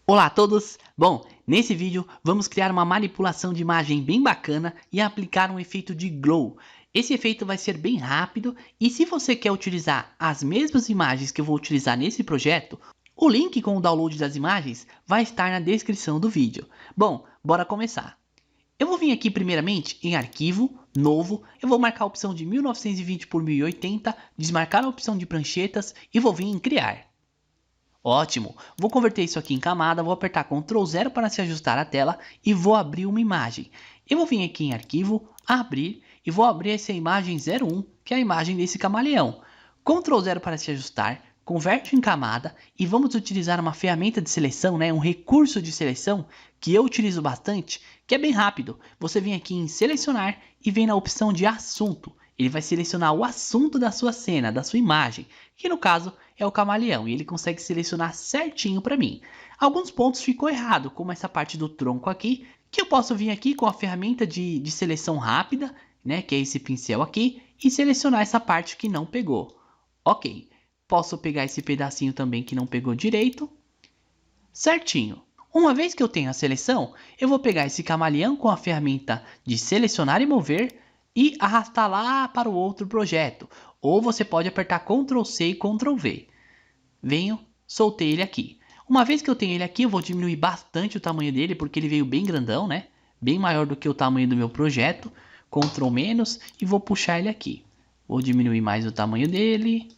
Olá a todos! Bom, nesse vídeo vamos criar uma manipulação de imagem bem bacana e aplicar um efeito de glow. Esse efeito vai ser bem rápido e se você quer utilizar as mesmas imagens que eu vou utilizar nesse projeto, o link com o download das imagens vai estar na descrição do vídeo. Bom, bora começar. Eu vou vir aqui primeiramente em arquivo, novo, eu vou marcar a opção de 1920 por 1080, desmarcar a opção de pranchetas e vou vir em criar. Ótimo, vou converter isso aqui em camada, vou apertar Ctrl 0 para se ajustar a tela e vou abrir uma imagem. Eu vou vir aqui em arquivo, abrir e vou abrir essa imagem 01, que é a imagem desse camaleão. Ctrl 0 para se ajustar, converte em camada e vamos utilizar uma ferramenta de seleção, um recurso de seleção que eu utilizo bastante, que é bem rápido. Você vem aqui em selecionar e vem na opção de assunto. Ele vai selecionar o assunto da sua cena, da sua imagem, que no caso é o camaleão, e ele consegue selecionar certinho para mim. Alguns pontos ficou errado, como essa parte do tronco aqui, que eu posso vir aqui com a ferramenta de seleção rápida, que é esse pincel aqui, e selecionar essa parte que não pegou. Ok, posso pegar esse pedacinho também que não pegou direito, certinho. Uma vez que eu tenho a seleção, eu vou pegar esse camaleão com a ferramenta de selecionar e mover, e arrastar lá para o outro projeto. Ou você pode apertar Ctrl C e Ctrl V. Venho, soltei ele aqui. Uma vez que eu tenho ele aqui, eu vou diminuir bastante o tamanho dele, porque ele veio bem grandão, Bem maior do que o tamanho do meu projeto. Ctrl menos e vou puxar ele aqui. Vou diminuir mais o tamanho dele.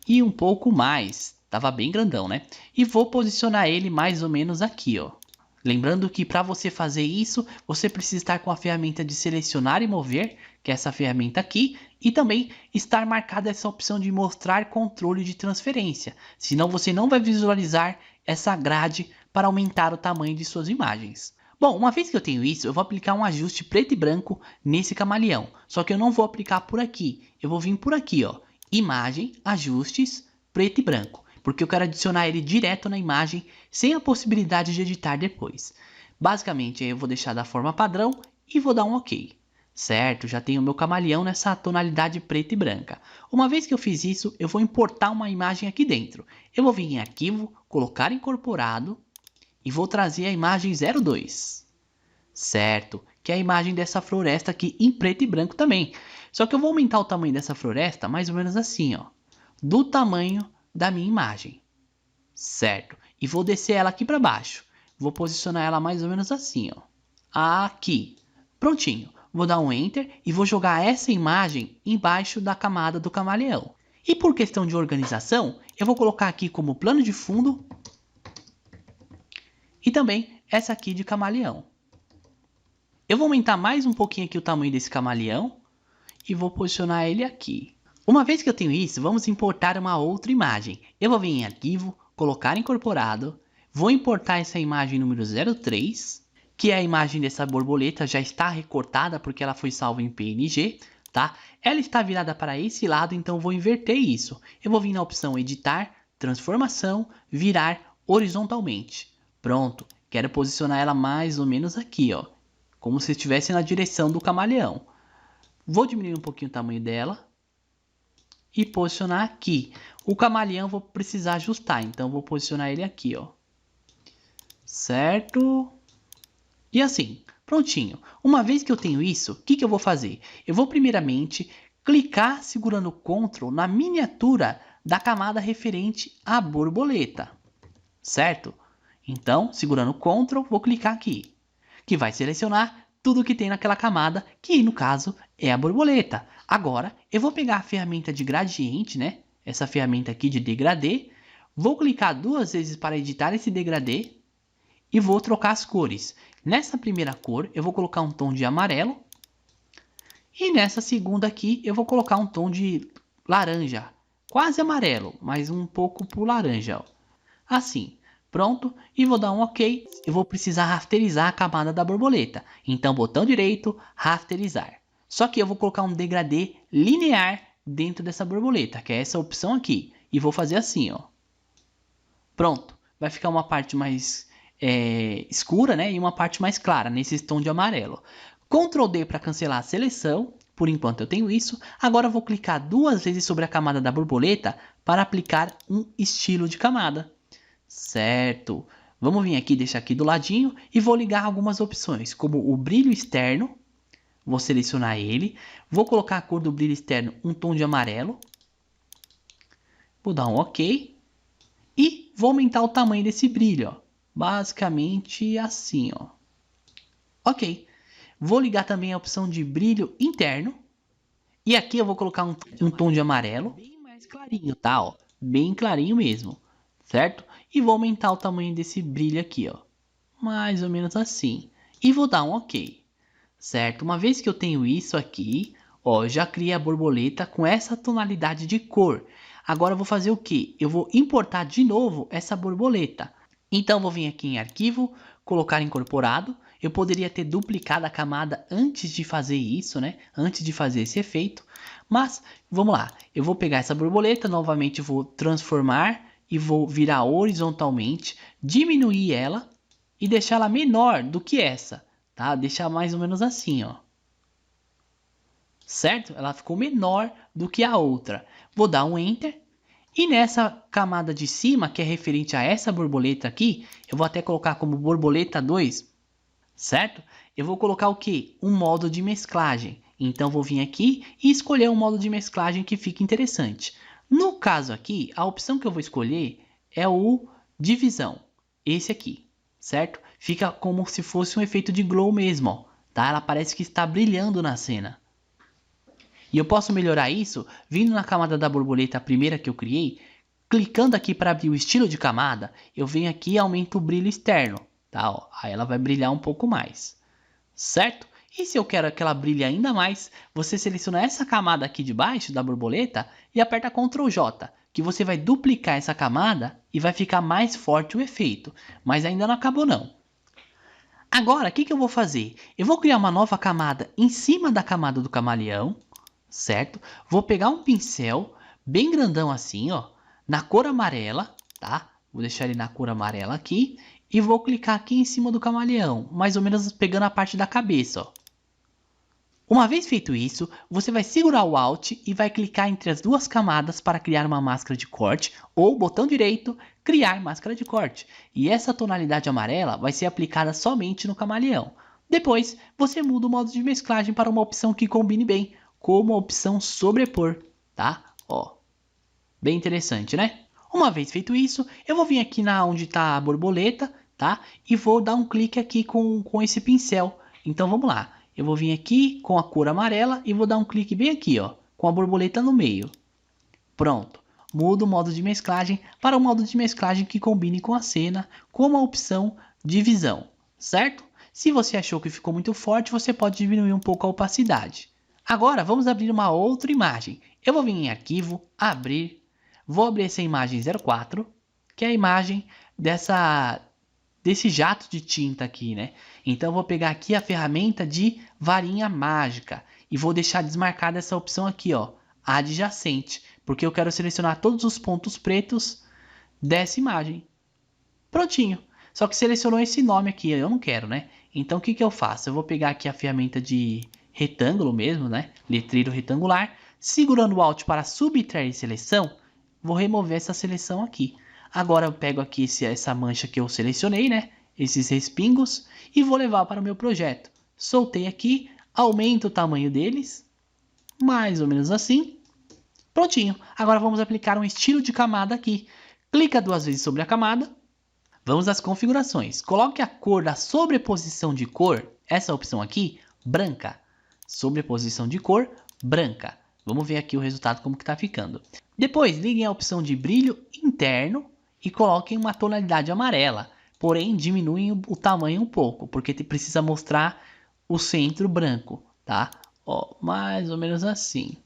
E um pouco mais. Tava bem grandão, E vou posicionar ele mais ou menos aqui, ó. Lembrando que para você fazer isso, você precisa estar com a ferramenta de selecionar e mover, que é essa ferramenta aqui, e também estar marcada essa opção de mostrar controle de transferência, senão você não vai visualizar essa grade para aumentar o tamanho de suas imagens. Bom, uma vez que eu tenho isso, eu vou aplicar um ajuste preto e branco nesse camaleão, só que eu não vou aplicar por aqui, eu vou vir por aqui, ó, imagem, ajustes, preto e branco, porque eu quero adicionar ele direto na imagem, sem a possibilidade de editar depois. Basicamente, eu vou deixar da forma padrão e vou dar um OK. Certo, já tenho o meu camaleão nessa tonalidade preta e branca. Uma vez que eu fiz isso, eu vou importar uma imagem aqui dentro. Eu vou vir em arquivo, colocar incorporado e vou trazer a imagem 02. Certo, que é a imagem dessa floresta aqui em preto e branco também. Só que eu vou aumentar o tamanho dessa floresta mais ou menos assim, ó, do tamanho da minha imagem. Certo, e vou descer ela aqui para baixo. Vou posicionar ela mais ou menos assim, ó. Aqui. Prontinho. Vou dar um Enter e vou jogar essa imagem embaixo da camada do camaleão. E por questão de organização, eu vou colocar aqui como plano de fundo e também essa aqui de camaleão. Eu vou aumentar mais um pouquinho aqui o tamanho desse camaleão e vou posicionar ele aqui. Uma vez que eu tenho isso, vamos importar uma outra imagem. Eu vou vir em arquivo, colocar incorporado, vou importar essa imagem número 03, que é a imagem dessa borboleta, já está recortada porque ela foi salva em PNG, tá? Ela está virada para esse lado, então vou inverter isso. Eu vou vir na opção editar, transformação, virar horizontalmente. Pronto, quero posicionar ela mais ou menos aqui, ó, como se estivesse na direção do camaleão. Vou diminuir um pouquinho o tamanho dela e posicionar aqui. O camaleão vou precisar ajustar, então vou posicionar ele aqui, ó. Certo? E assim, prontinho. Uma vez que eu tenho isso, o que eu vou fazer? Eu vou primeiramente clicar segurando o Ctrl na miniatura da camada referente à borboleta. Certo? Então, segurando o Ctrl, vou clicar aqui, que vai selecionar tudo que tem naquela camada, que no caso é a borboleta. Agora, eu vou pegar a ferramenta de gradiente, Essa ferramenta aqui de degradê. Vou clicar duas vezes para editar esse degradê e vou trocar as cores. Nessa primeira cor, eu vou colocar um tom de amarelo. E nessa segunda aqui, eu vou colocar um tom de laranja. Quase amarelo, mas um pouco pro laranja, ó. Assim. Pronto, e vou dar um OK. Eu vou precisar rasterizar a camada da borboleta. Então, botão direito, rasterizar. Só que eu vou colocar um degradê linear dentro dessa borboleta, que é essa opção aqui. E vou fazer assim, ó. Pronto, vai ficar uma parte mais escura, E uma parte mais clara, nesse tom de amarelo. Ctrl D para cancelar a seleção. Por enquanto eu tenho isso. Agora eu vou clicar duas vezes sobre a camada da borboleta para aplicar um estilo de camada. Certo. Vamos vir aqui, deixar aqui do ladinho e vou ligar algumas opções, como o brilho externo. Vou selecionar ele. Vou colocar a cor do brilho externo um tom de amarelo. Vou dar um OK. E vou aumentar o tamanho desse brilho, ó. Basicamente assim, ó. OK. Vou ligar também a opção de brilho interno. E aqui eu vou colocar um tom de amarelo. Bem mais clarinho, tá? Ó. Bem clarinho mesmo. Certo? E vou aumentar o tamanho desse brilho aqui, ó. Mais ou menos assim. E vou dar um OK. Certo? Uma vez que eu tenho isso aqui, ó, já criei a borboleta com essa tonalidade de cor. Agora eu vou fazer o que? Eu vou importar de novo essa borboleta. Então eu vou vir aqui em arquivo, colocar incorporado. Eu poderia ter duplicado a camada antes de fazer isso, né? Antes de fazer esse efeito. Mas vamos lá. Eu vou pegar essa borboleta, novamente vou transformar e vou virar horizontalmente, diminuir ela e deixar ela menor do que essa, tá? Deixar mais ou menos assim, ó. Certo? Ela ficou menor do que a outra. Vou dar um Enter. E nessa camada de cima, que é referente a essa borboleta aqui, eu vou até colocar como borboleta 2, certo? Eu vou colocar o que? Um modo de mesclagem. Então vou vir aqui e escolher um modo de mesclagem que fique interessante. No caso aqui, a opção que eu vou escolher é o divisão. Esse aqui, certo? Fica como se fosse um efeito de glow mesmo, ó, tá? Ela parece que está brilhando na cena. E eu posso melhorar isso vindo na camada da borboleta, a primeira que eu criei, clicando aqui para abrir o estilo de camada, eu venho aqui e aumento o brilho externo, tá? Ó, aí ela vai brilhar um pouco mais, certo? E se eu quero que ela brilhe ainda mais, você seleciona essa camada aqui de baixo da borboleta e aperta Ctrl J, que você vai duplicar essa camada e vai ficar mais forte o efeito, mas ainda não acabou não. Agora, o que eu vou fazer? Eu vou criar uma nova camada em cima da camada do camaleão, certo? Vou pegar um pincel bem grandão assim, ó, na cor amarela, tá? Vou deixar ele na cor amarela aqui e vou clicar aqui em cima do camaleão, mais ou menos pegando a parte da cabeça, ó. Uma vez feito isso, você vai segurar o Alt e vai clicar entre as duas camadas para criar uma máscara de corte, ou botão direito, criar máscara de corte. E essa tonalidade amarela vai ser aplicada somente no camaleão. Depois, você muda o modo de mesclagem para uma opção que combine bem, como a opção sobrepor, tá? Ó, bem interessante, né? Uma vez feito isso, eu vou vir aqui na onde está a borboleta, tá? E vou dar um clique aqui com esse pincel. Então vamos lá. Eu vou vir aqui com a cor amarela e vou dar um clique bem aqui, ó, com a borboleta no meio. Pronto. Mudo o modo de mesclagem para o modo de mesclagem que combine com a cena, como a opção divisão, certo? Se você achou que ficou muito forte, você pode diminuir um pouco a opacidade. Agora vamos abrir uma outra imagem. Eu vou vir em arquivo, abrir, vou abrir essa imagem 04, que é a imagem desse jato de tinta aqui, né? Então eu vou pegar aqui a ferramenta de varinha mágica e vou deixar desmarcada essa opção aqui, ó, adjacente, porque eu quero selecionar todos os pontos pretos dessa imagem. Prontinho. Só que selecionou esse nome aqui, eu não quero, né? Então o que eu faço? Eu vou pegar aqui a ferramenta de retângulo mesmo, né? Letreiro retangular, segurando o Alt para subtrair seleção, vou remover essa seleção aqui. Agora eu pego aqui essa mancha que eu selecionei, né? Esses respingos e vou levar para o meu projeto. Soltei aqui, aumento o tamanho deles, mais ou menos assim. Prontinho. Agora vamos aplicar um estilo de camada aqui. Clica duas vezes sobre a camada. Vamos às configurações. Coloque a cor da sobreposição de cor, essa opção aqui, branca. Sobreposição de cor, branca. Vamos ver aqui o resultado como que está ficando. Depois, liguem a opção de brilho interno e coloquem uma tonalidade amarela. Porém, diminuem o tamanho um pouco, porque precisa mostrar o centro branco, tá? Ó, mais ou menos assim.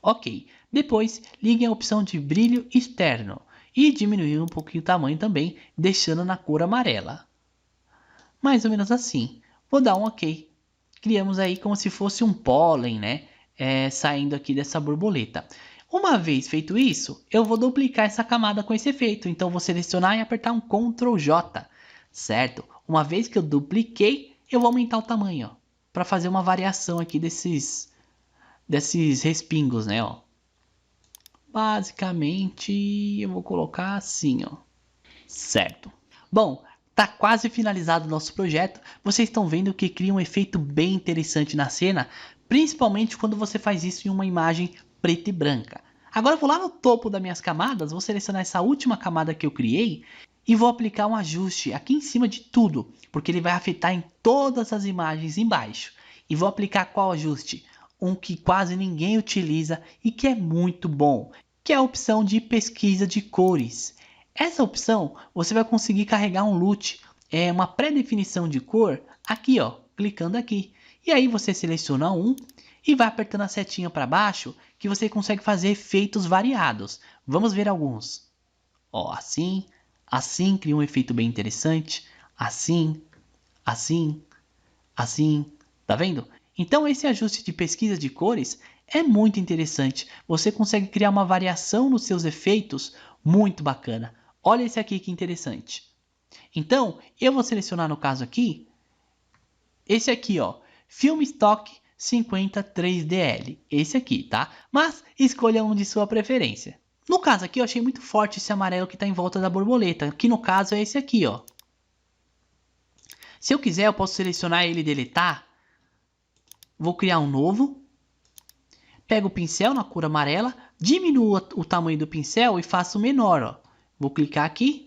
Ok. Depois, liguem a opção de brilho externo e diminuir um pouquinho o tamanho também, deixando na cor amarela. Mais ou menos assim. Vou dar um ok. Criamos aí como se fosse um pólen, né? Saindo aqui dessa borboleta. Uma vez feito isso, eu vou duplicar essa camada com esse efeito. Então, vou selecionar e apertar um Ctrl J, certo? Uma vez que eu dupliquei, eu vou aumentar o tamanho, para fazer uma variação aqui desses respingos, né? Ó. Basicamente, eu vou colocar assim, ó. Certo. Bom, Tá quase finalizado o nosso projeto. Vocês estão vendo que cria um efeito bem interessante na cena, principalmente quando você faz isso em uma imagem preta e branca. Agora eu vou lá no topo das minhas camadas, vou selecionar essa última camada que eu criei e vou aplicar um ajuste aqui em cima de tudo, porque ele vai afetar em todas as imagens embaixo. E vou aplicar qual ajuste? Um que quase ninguém utiliza e que é muito bom, que é a opção de pesquisa de cores. Essa opção você vai conseguir carregar um LUT, uma pré-definição de cor, aqui ó, clicando aqui. E aí você seleciona um e vai apertando a setinha para baixo que você consegue fazer efeitos variados. Vamos ver alguns. Ó, assim, assim cria um efeito bem interessante. Assim, assim, assim, tá vendo? Então esse ajuste de pesquisa de cores é muito interessante. Você consegue criar uma variação nos seus efeitos muito bacana. Olha esse aqui que interessante. Então, eu vou selecionar no caso aqui, esse aqui, ó, Film Stock 50 3DL. Esse aqui, tá? Mas escolha um de sua preferência. No caso aqui, eu achei muito forte esse amarelo que está em volta da borboleta, que no caso é esse aqui, ó. Se eu quiser, eu posso selecionar ele e deletar. Vou criar um novo. Pego o pincel na cor amarela, diminuo o tamanho do pincel e faço menor, ó. Vou clicar aqui,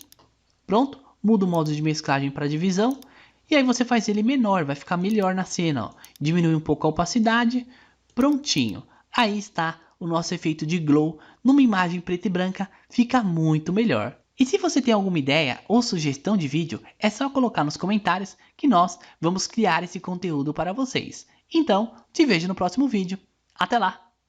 pronto, muda o modo de mesclagem para divisão, e aí você faz ele menor, vai ficar melhor na cena, ó. Diminui um pouco a opacidade, prontinho. Aí está o nosso efeito de glow, numa imagem preta e branca, fica muito melhor. E se você tem alguma ideia ou sugestão de vídeo, é só colocar nos comentários que nós vamos criar esse conteúdo para vocês. Então, te vejo no próximo vídeo. Até lá!